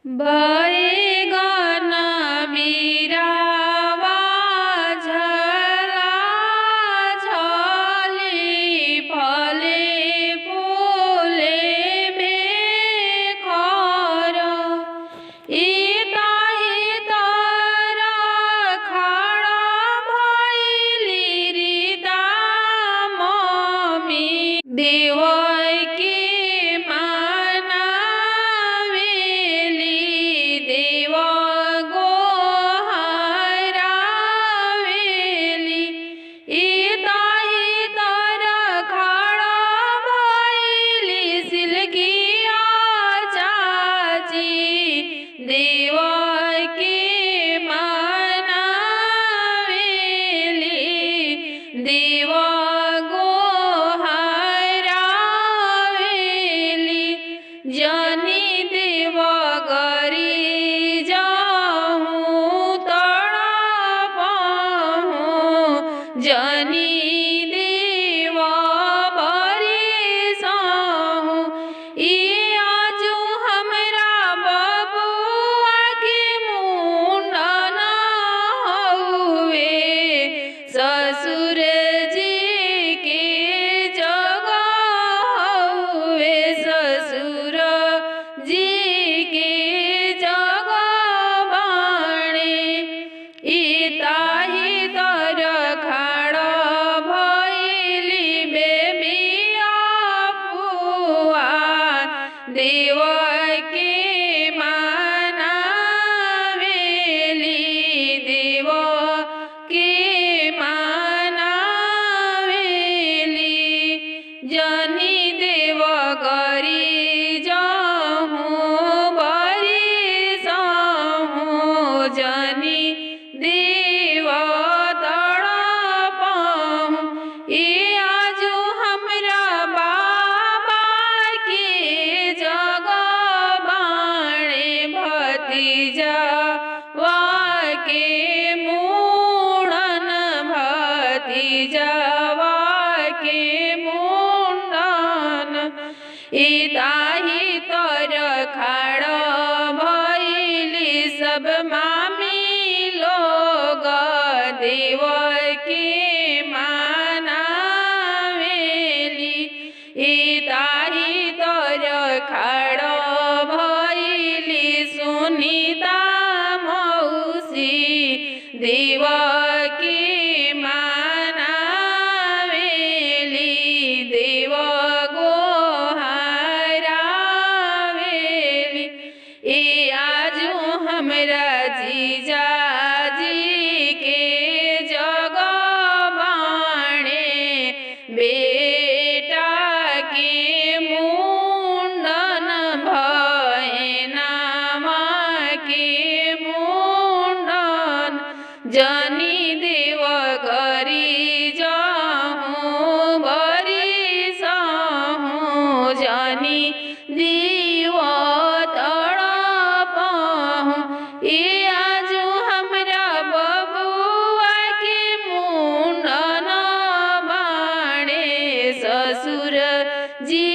बैगन बिरावा झला झली फले फूले बेखर इताही तर खाड़ा भइली रीता मम्मी देवय के मानावेली देव गोहरावेली इताही तर खाड़ा भइली सिलकिया चाची देव के मानावेली देव गोहरावेली जनी देव गरी जाहूँ तड़पहूँ जनी देव बरिसाहूँ ई आजू हमरा बबुआ के मुंडन हउवे ससुर जी के जगह हउवे ससुर जी के जगह बाणे इताही तर खाड़ा भइली बेबिया फुआ देव के मानावेली देव के मानावेली जनी देव गरी जाहूँ बरिसाहूँ जनी देव तड़पहूँ ई आजू हमरा बाबा के जगह बाणे भतीजावा के मुंडन भतीजावा के मुंडन इताही तर खाड़ा भइली सब मामी लोग देव के मानावेली इताही तर खाड़ा भइली सुनीता मौसी देव के मानावेली देव गोहरावेली ई आजू हमरा जीजाजी के जगह बाणे बेटा के मुंडन भैनामा के मुंडन जनी देव गरी जाहूँ बरिसाहूँ जनी देव तड़पहूँ ई आजू हमरा बबुआ के मुंडन बाणे ससुर जी